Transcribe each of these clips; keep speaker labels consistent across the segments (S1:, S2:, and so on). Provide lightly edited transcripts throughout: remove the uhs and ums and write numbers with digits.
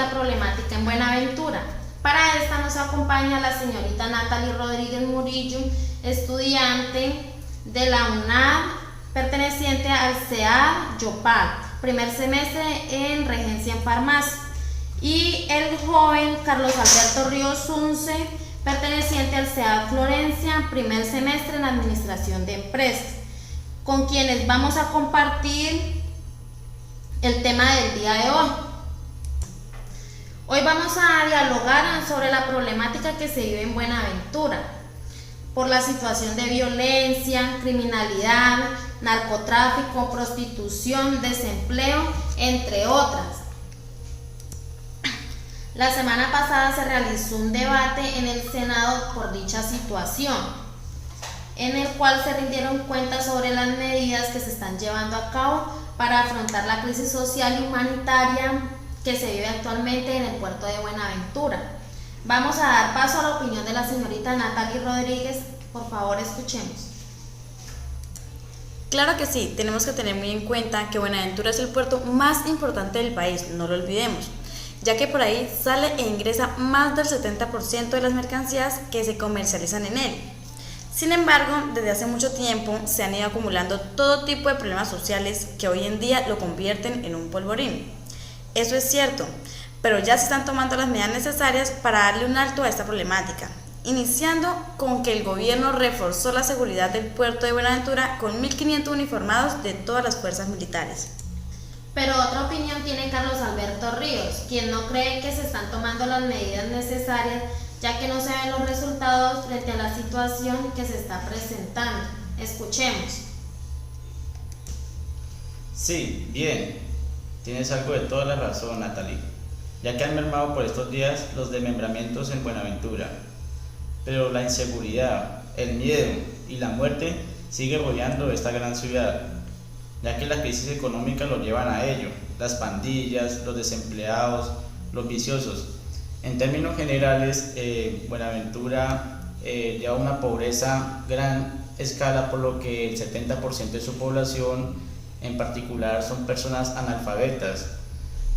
S1: la problemática en Buenaventura. Para esta nos acompaña la señorita Natalie Rodríguez Murillo, estudiante de la UNAD, perteneciente al CEAD Yopal, primer semestre en Regencia en Farmacia, y el joven Carlos Alberto Ríos Zunce, perteneciente al CEAD Florencia, primer semestre en Administración de Empresas, con quienes vamos a compartir el tema del día de hoy. Hoy vamos a dialogar sobre la problemática que se vive en Buenaventura por la situación de violencia, criminalidad, narcotráfico, prostitución, desempleo, entre otras. La semana pasada se realizó un debate en el Senado por dicha situación, en el cual se rindieron cuentas sobre las medidas que se están llevando a cabo para afrontar la crisis social y humanitaria que se vive actualmente en el puerto de Buenaventura. Vamos a dar paso a la opinión de la señorita Natalie Rodríguez. Por favor, escuchemos.
S2: Claro que sí, tenemos que tener muy en cuenta que Buenaventura es el puerto más importante del país, no lo olvidemos, ya que por ahí sale e ingresa más del 70% de las mercancías que se comercializan en él. Sin embargo, desde hace mucho tiempo se han ido acumulando todo tipo de problemas sociales que hoy en día lo convierten en un polvorín. Eso es cierto, pero ya se están tomando las medidas necesarias para darle un alto a esta problemática, iniciando con que el gobierno reforzó la seguridad del puerto de Buenaventura con 1.500 uniformados de todas las fuerzas militares.
S1: Pero otra opinión tiene Carlos Alberto Ríos, quien no cree que se están tomando las medidas necesarias, ya que no se ven los resultados frente a la situación que se está presentando. Escuchemos.
S3: Sí, bien, tienes algo de toda la razón, Natalie, ya que han mermado por estos días los desmembramientos en Buenaventura, pero la inseguridad, el miedo y la muerte sigue rodeando esta gran ciudad, ya que la crisis económica lo llevan a ello, las pandillas, los desempleados, los viciosos. En términos generales, Buenaventura lleva una pobreza gran escala, por lo que el 70% de su población en particular son personas analfabetas.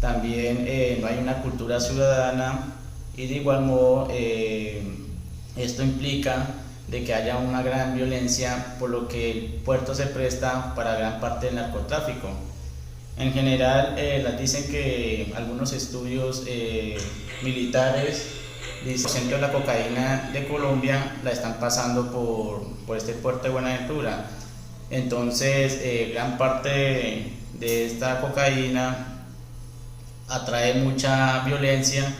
S3: También no hay una cultura ciudadana y de igual modo esto implica de que haya una gran violencia, por lo que el puerto se presta para gran parte del narcotráfico. En general, dicen que algunos estudios militares, el 10% de la cocaína de Colombia la están pasando por este puerto de Buenaventura. Entonces, gran parte de esta cocaína atrae mucha violencia,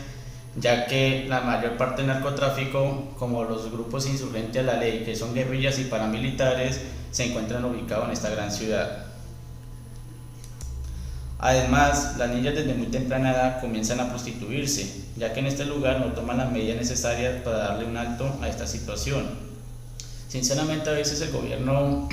S3: ya que la mayor parte del narcotráfico, como los grupos insurgentes a la ley, que son guerrillas y paramilitares, se encuentran ubicados en esta gran ciudad. Además, las niñas desde muy temprana edad comienzan a prostituirse, ya que en este lugar no toman las medidas necesarias para darle un alto a esta situación. Sinceramente, a veces el gobierno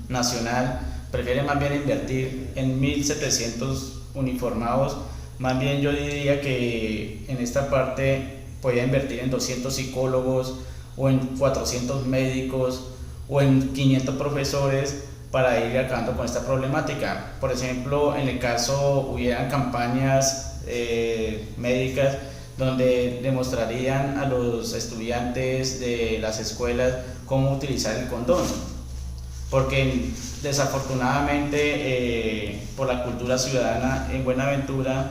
S3: nacional prefiere más bien invertir en 1.700 uniformados. Más bien yo diría que en esta parte podría invertir en 200 psicólogos o en 400 médicos o en 500 profesores para ir acabando con esta problemática. Por ejemplo, en el caso hubieran campañas médicas donde demostrarían a los estudiantes de las escuelas cómo utilizar el condón, porque desafortunadamente por la cultura ciudadana en Buenaventura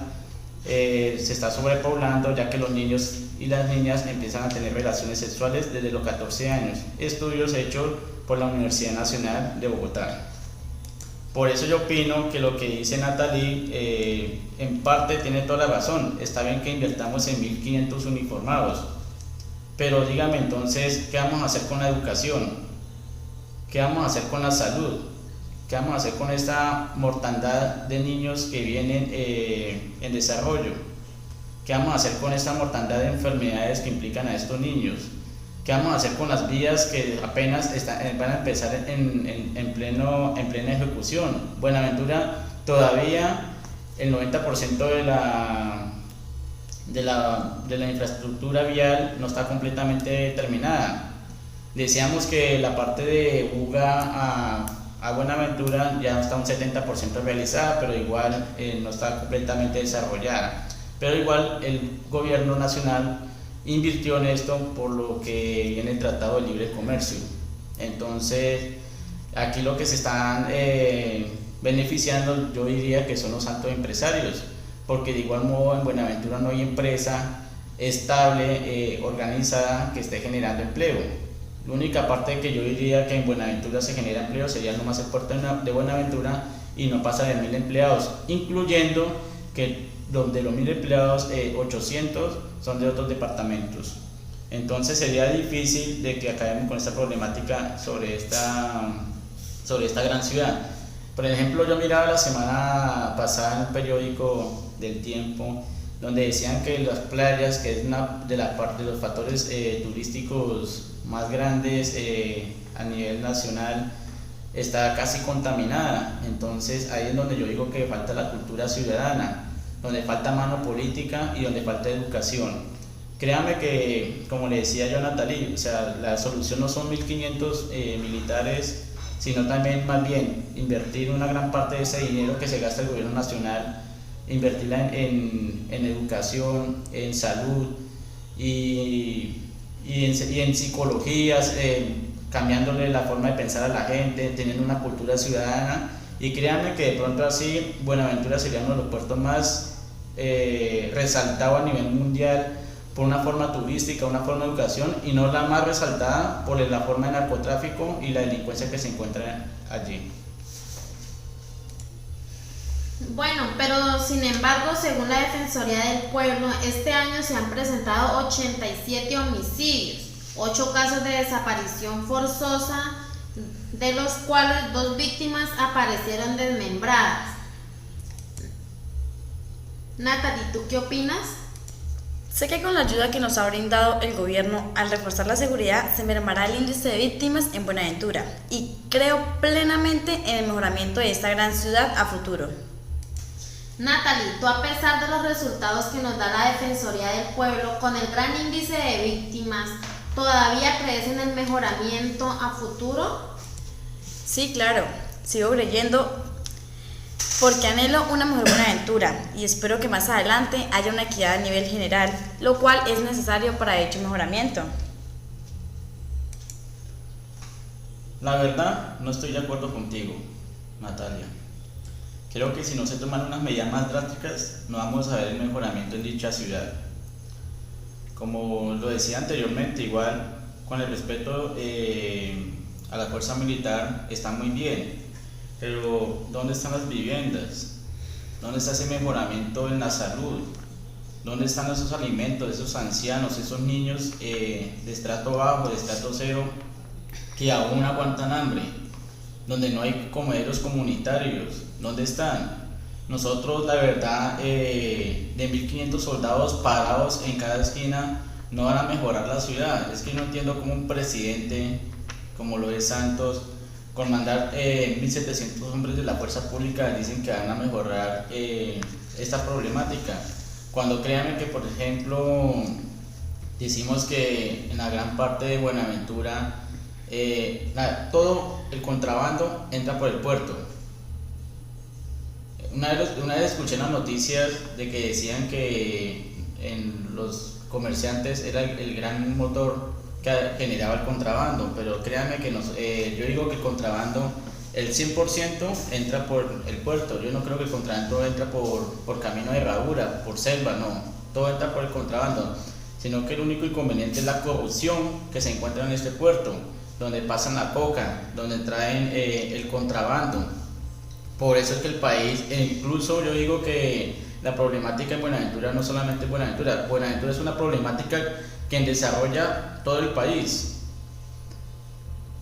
S3: se está sobrepoblando, ya que los niños y las niñas empiezan a tener relaciones sexuales desde los 14 años. Estudios hechos por la Universidad Nacional de Bogotá. Por eso yo opino que lo que dice Natalie en parte tiene toda la razón. Está bien que invirtamos en 1.500 uniformados, pero dígame entonces, ¿qué vamos a hacer con la educación? ¿Qué vamos a hacer con la salud? ¿Qué vamos a hacer con esta mortandad de niños que vienen en desarrollo? ¿Qué vamos a hacer con esta mortandad de enfermedades que implican a estos niños? ¿Qué vamos a hacer con las vías que apenas van a empezar en plena ejecución? Buenaventura todavía el 90% de la infraestructura vial no está completamente terminada. Decíamos que la parte de Buga a Buenaventura ya está un 70% realizada, pero igual no está completamente desarrollada. pero igual el gobierno nacional invirtió en esto por lo que viene el Tratado de Libre Comercio. Entonces, aquí lo que se están beneficiando, yo diría que son los altos empresarios, porque de igual modo en Buenaventura no hay empresa estable, organizada, que esté generando empleo. La única parte que yo diría que en Buenaventura se genera empleo sería nomás el puerto de Buenaventura, y no pasa de 1000 empleados, incluyendo que de los 1000 empleados, 800 son de otros departamentos. Entonces sería difícil de que acabemos con esta problemática sobre esta gran ciudad. Por ejemplo, yo miraba la semana pasada en un periódico del Tiempo, donde decían que las playas, que es una de los factores turísticos más grandes a nivel nacional, está casi contaminada. Entonces ahí es donde yo digo que falta la cultura ciudadana, donde falta mano política y donde falta educación. Créame que, como le decía yo a Natalie, o sea, la solución no son 1500 militares, sino también más bien invertir una gran parte de ese dinero que se gasta el gobierno nacional, invertirla en educación, en salud y en psicologías, cambiándole la forma de pensar a la gente, teniendo una cultura ciudadana. Y créanme que de pronto así Buenaventura sería uno de los puertos más resaltados a nivel mundial por una forma turística, una forma de educación, y no la más resaltada por la forma de narcotráfico y la delincuencia que se encuentra allí.
S1: Bueno, pero sin embargo, según la Defensoría del Pueblo, este año se han presentado 87 homicidios, 8 casos de desaparición forzosa, de los cuales 2 víctimas aparecieron desmembradas. Natalie, ¿tú qué opinas?
S2: Sé que con la ayuda que nos ha brindado el gobierno al reforzar la seguridad se mermará el índice de víctimas en Buenaventura, y creo plenamente en el mejoramiento de esta gran ciudad a futuro.
S1: Natalie, tú, a pesar de los resultados que nos da la Defensoría del Pueblo con el gran índice de víctimas, ¿todavía crees en el mejoramiento a futuro?
S2: Sí, claro, sigo creyendo, porque anhelo una mejor Buenaventura y espero que más adelante haya una equidad a nivel general, lo cual es necesario para dicho mejoramiento.
S3: La verdad, no estoy de acuerdo contigo, Natalia. Creo que si no se toman unas medidas más drásticas, no vamos a ver el mejoramiento en dicha ciudad. Como lo decía anteriormente, igual con el respeto a la fuerza militar está muy bien, pero ¿dónde están las viviendas? ¿Dónde está ese mejoramiento en la salud? ¿Dónde están esos alimentos, esos ancianos, esos niños de estrato bajo, de estrato cero, que aún aguantan hambre? Donde no hay comederos comunitarios, ¿dónde están? Nosotros, la verdad, de 1500 soldados parados en cada esquina no van a mejorar la ciudad. Es que no entiendo cómo un presidente como lo es Santos, con mandar 1700 hombres de la fuerza pública, dicen que van a mejorar esta problemática, cuando créanme que, por ejemplo, decimos que en la gran parte de Buenaventura todo el contrabando entra por el puerto. Una vez escuché las noticias de que decían que en los comerciantes era el gran motor que generaba el contrabando, pero créanme que yo digo que el contrabando, el 100% entra por el puerto. Yo no creo que el contrabando entra por camino de herradura, por selva, no, todo entra por el contrabando, sino que el único inconveniente es la corrupción que se encuentra en este puerto, donde pasan la coca, donde traen el contrabando. Por eso es que el país, incluso yo digo que la problemática en Buenaventura no solamente Buenaventura es una problemática que desarrolla todo el país.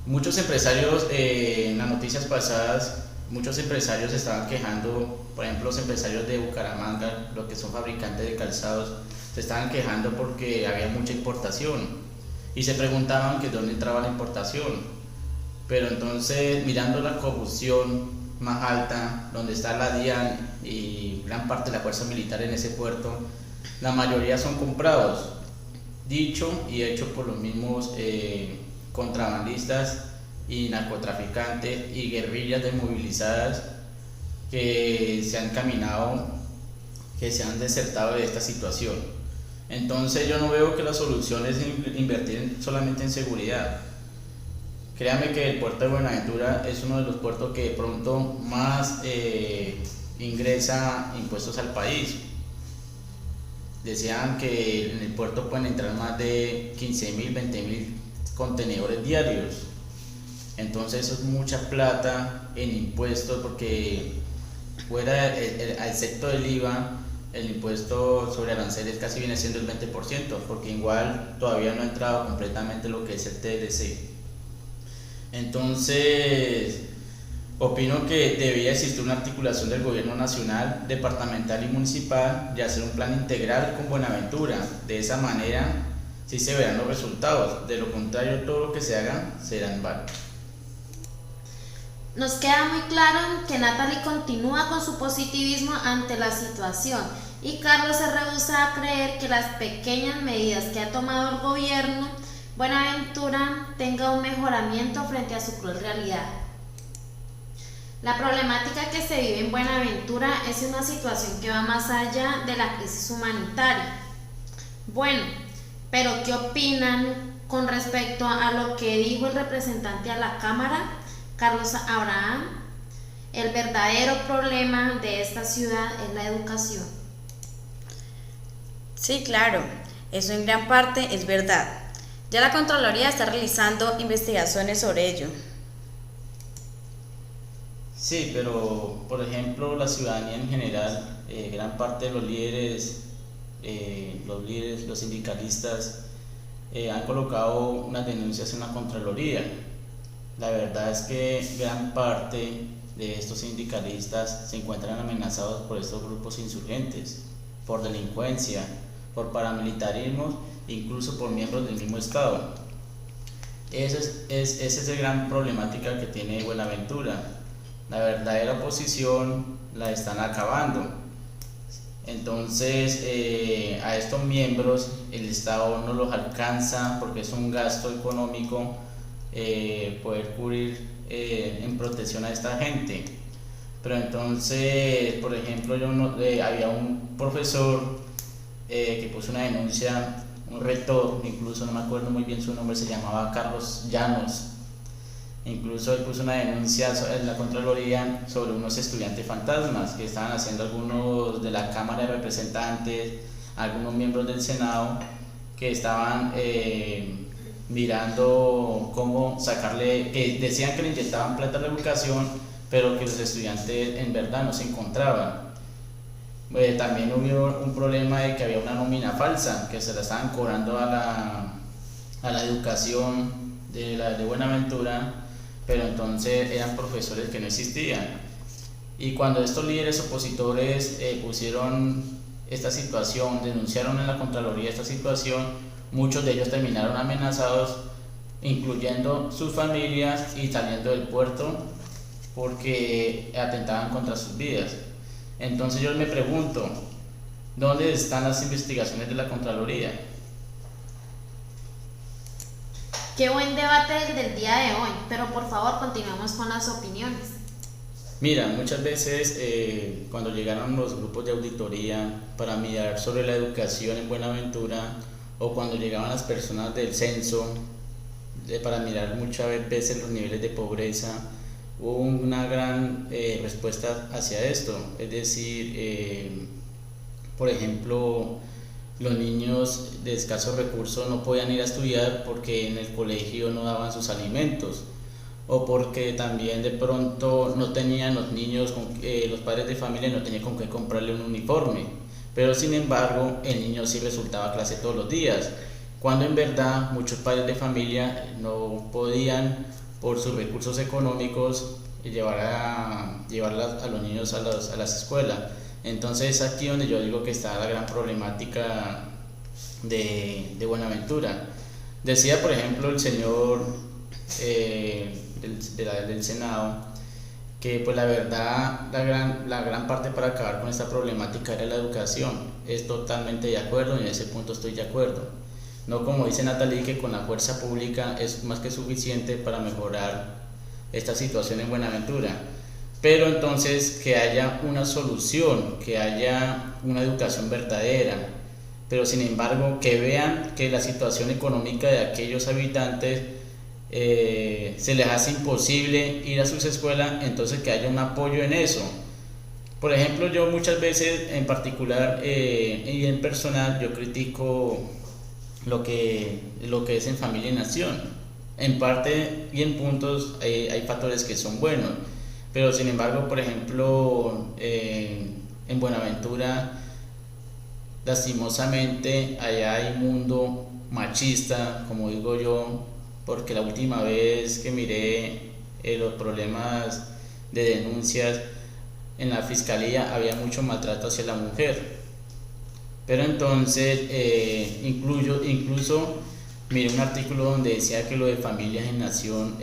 S3: Muchos empresarios, en las noticias pasadas, muchos empresarios estaban quejando, por ejemplo los empresarios de Bucaramanga, los que son fabricantes de calzados, se estaban quejando porque había mucha importación y se preguntaban que dónde entraba la importación. Pero entonces, mirando la corrupción más alta, donde está la DIAN y gran parte de la fuerza militar en ese puerto, la mayoría son comprados, dicho y hecho por los mismos contrabandistas y narcotraficantes y guerrillas desmovilizadas que se han caminado, que se han desertado de esta situación. Entonces yo no veo que la solución es invertir solamente en seguridad. Créame que el puerto de Buenaventura es uno de los puertos que de pronto más ingresa impuestos al país. Decían que en el puerto pueden entrar más de 15.000, 20.000 contenedores diarios. Entonces eso es mucha plata en impuestos, porque fuera excepto del IVA, el impuesto sobre aranceles casi viene siendo el 20%, porque igual todavía no ha entrado completamente lo que es el TLC. Entonces, opino que debería existir una articulación del gobierno nacional, departamental y municipal y hacer un plan integral con Buenaventura. De esa manera sí se verán los resultados, de lo contrario todo lo que se haga será en vano.
S1: Nos queda muy claro que Natalie continúa con su positivismo ante la situación y Carlos se rehúsa a creer que las pequeñas medidas que ha tomado el gobierno Buenaventura tenga un mejoramiento frente a su cruel realidad. La problemática que se vive en Buenaventura es una situación que va más allá de la crisis humanitaria. Bueno, pero ¿qué opinan con respecto a lo que dijo el representante a la Cámara, Carlos Abraham? El verdadero problema de esta ciudad es la educación.
S2: Sí, claro, eso en gran parte es verdad. Ya la Contraloría está realizando investigaciones sobre ello.
S3: Sí, pero por ejemplo la ciudadanía en general, gran parte de los líderes, los sindicalistas han colocado unas denuncias en la Contraloría. La verdad es que gran parte de estos sindicalistas se encuentran amenazados por estos grupos insurgentes, por delincuencia, por paramilitarismo, incluso por miembros del mismo Estado. Esa es la gran problemática que tiene Buenaventura. La verdadera oposición la están acabando. Entonces a estos miembros el Estado no los alcanza, porque es un gasto económico poder cubrir en protección a esta gente. Pero entonces, por ejemplo, había un profesor que puso una denuncia, un rector, incluso no me acuerdo muy bien su nombre, se llamaba Carlos Llanos. Incluso él puso una denuncia en la Contraloría sobre unos estudiantes fantasmas que estaban haciendo algunos de la Cámara de Representantes, algunos miembros del Senado, que estaban mirando cómo sacarle, que decían que le inyectaban plata a la educación, pero que los estudiantes en verdad no se encontraban. También hubo un problema de que había una nómina falsa, que se la estaban cobrando a la educación de Buenaventura, pero entonces eran profesores que no existían. Y cuando estos líderes opositores pusieron esta situación, denunciaron en la Contraloría esta situación, muchos de ellos terminaron amenazados, incluyendo sus familias, y saliendo del puerto porque atentaban contra sus vidas. Entonces yo me pregunto, ¿dónde están las investigaciones de la Contraloría?
S1: Qué buen debate el del día de hoy, pero por favor continuemos con las opiniones.
S3: Mira, muchas veces cuando llegaron los grupos de auditoría para mirar sobre la educación en Buenaventura, o cuando llegaban las personas del censo para mirar muchas veces los niveles de pobreza, hubo una gran respuesta hacia esto. Es decir, por ejemplo, los niños de escasos recursos no podían ir a estudiar porque en el colegio no daban sus alimentos, o porque también de pronto no tenían los niños, los padres de familia no tenían con qué comprarle un uniforme, pero sin embargo el niño sí resultaba a clase todos los días, cuando en verdad muchos padres de familia no podían, por sus recursos económicos, llevar a los niños a las escuelas. Entonces es aquí donde yo digo que está la gran problemática de Buenaventura. Decía por ejemplo el señor del Senado que pues la verdad la gran parte para acabar con esta problemática era la educación. Es totalmente de acuerdo, y en ese punto estoy de acuerdo. No como dice Natalie, que con la fuerza pública es más que suficiente para mejorar esta situación en Buenaventura. pero entonces que haya una solución, que haya una educación verdadera, pero sin embargo que vean que la situación económica de aquellos habitantes se les hace imposible ir a sus escuelas, entonces que haya un apoyo en eso. Por ejemplo, yo muchas veces en particular y en personal yo critico lo que es en Familia y Nación. En parte y en puntos hay factores que son buenos, pero sin embargo, por ejemplo, en Buenaventura, lastimosamente, allá hay un mundo machista, como digo yo, porque la última vez que miré los problemas de denuncias en la fiscalía había mucho maltrato hacia la mujer. Pero entonces, incluso miré un artículo donde decía que lo de Familias en Nación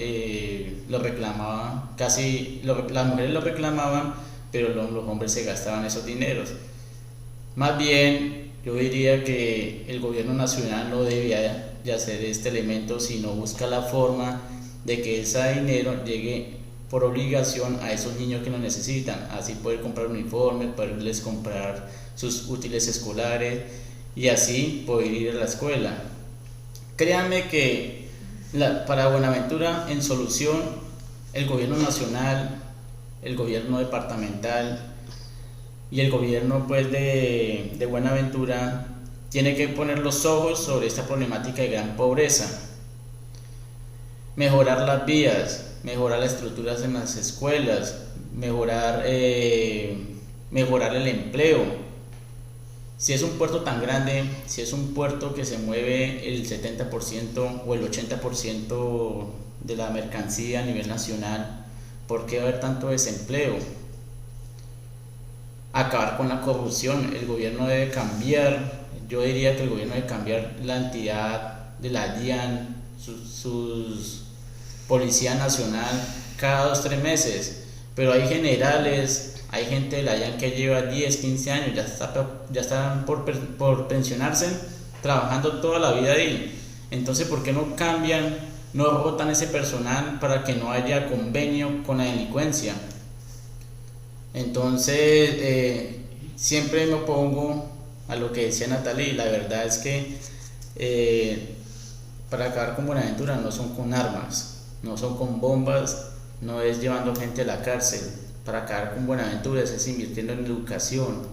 S3: lo reclamaban, las mujeres lo reclamaban, pero los hombres se gastaban esos dineros. Más bien, yo diría que el gobierno nacional no debía de hacer este elemento, sino busca la forma de que ese dinero llegue por obligación a esos niños que lo necesitan, así poder comprar uniformes, poderles comprar sus útiles escolares y así poder ir a la escuela. Créanme que para Buenaventura, en solución, el gobierno nacional, el gobierno departamental y el gobierno pues de Buenaventura tiene que poner los ojos sobre esta problemática de gran pobreza, mejorar las vías, mejorar las estructuras en las escuelas, mejorar el empleo. Si es un puerto tan grande, si es un puerto que se mueve el 70% o el 80% de la mercancía a nivel nacional, ¿por qué haber tanto desempleo? Acabar con la corrupción. El gobierno debe cambiar, yo diría que el gobierno debe cambiar la entidad de la DIAN, sus Policía Nacional cada 2-3 meses, pero hay generales, hay gente de la DIAN que lleva 10, 15 años, ya están por pensionarse, trabajando toda la vida ahí. Entonces, ¿por qué no cambian, no rotan ese personal para que no haya convenio con la delincuencia? Entonces, siempre me opongo a lo que decía Natalie. La verdad es que para acabar con Buenaventura no son con armas, no son con bombas, no es llevando gente a la cárcel. Para acabar con Buenaventura es invirtiendo en educación,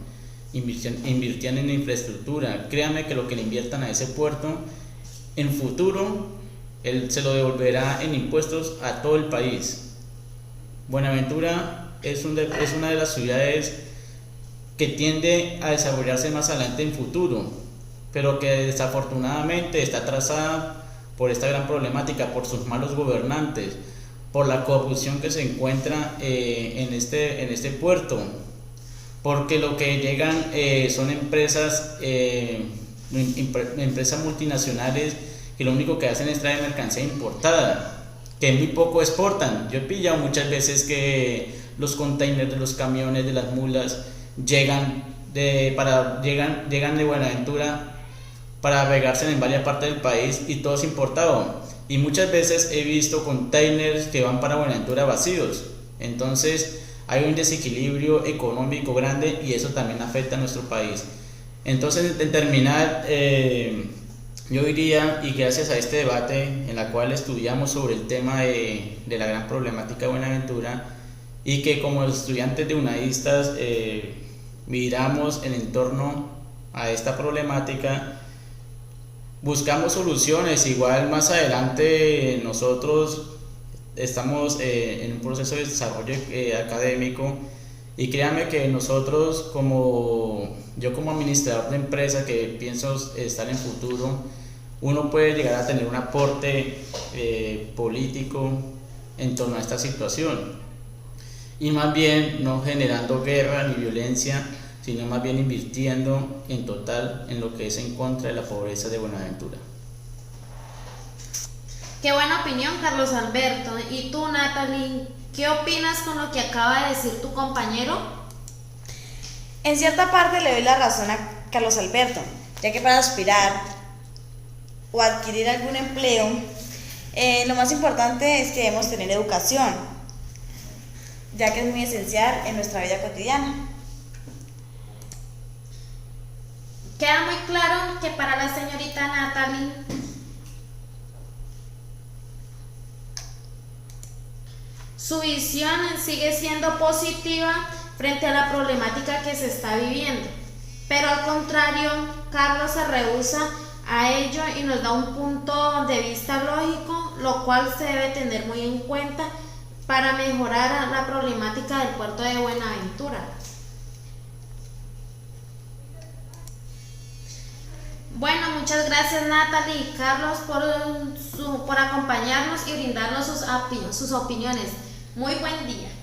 S3: invirtiendo en infraestructura. Créanme que lo que le inviertan a ese puerto, en futuro, él se lo devolverá en impuestos a todo el país. Buenaventura es una de las ciudades que tiende a desarrollarse más adelante en futuro, pero que desafortunadamente está atrasada por esta gran problemática, por sus malos gobernantes, por la corrupción que se encuentra en este puerto, porque lo que llegan son empresas multinacionales que lo único que hacen es traer mercancía importada, que muy poco exportan. Yo he pillado muchas veces que los containers de los camiones, de las mulas, llegan de Buenaventura para regarse en varias partes del país y todo es importado. Y muchas veces he visto containers que van para Buenaventura vacíos. Entonces hay un desequilibrio económico grande y eso también afecta a nuestro país. Entonces, en terminar, yo diría, y gracias a este debate en la cual estudiamos sobre el tema de la gran problemática de Buenaventura, y que como estudiantes de UNAIstas miramos en torno a esta problemática, buscamos soluciones. Igual más adelante nosotros estamos en un proceso de desarrollo académico, y créanme que nosotros yo como administrador de empresa que pienso estar en futuro, uno puede llegar a tener un aporte político en torno a esta situación, y más bien no generando guerra ni violencia, sino más bien invirtiendo en total en lo que es en contra de la pobreza de Buenaventura.
S1: Qué buena opinión, Carlos Alberto. ¿Y tú, Natalie, qué opinas con lo que acaba de decir tu compañero?
S2: En cierta parte le doy la razón a Carlos Alberto, ya que para aspirar o adquirir algún empleo, lo más importante es que debemos tener educación. ya que es muy esencial en nuestra vida cotidiana.
S1: Queda muy claro que para la señorita Natalie su visión sigue siendo positiva frente a la problemática que se está viviendo, pero al contrario, Carlos se rehúsa a ello y nos da un punto de vista lógico, lo cual se debe tener muy en cuenta para mejorar la problemática del puerto de Buenaventura. Bueno, muchas gracias Natalie y Carlos por acompañarnos y brindarnos sus opiniones. Muy buen día.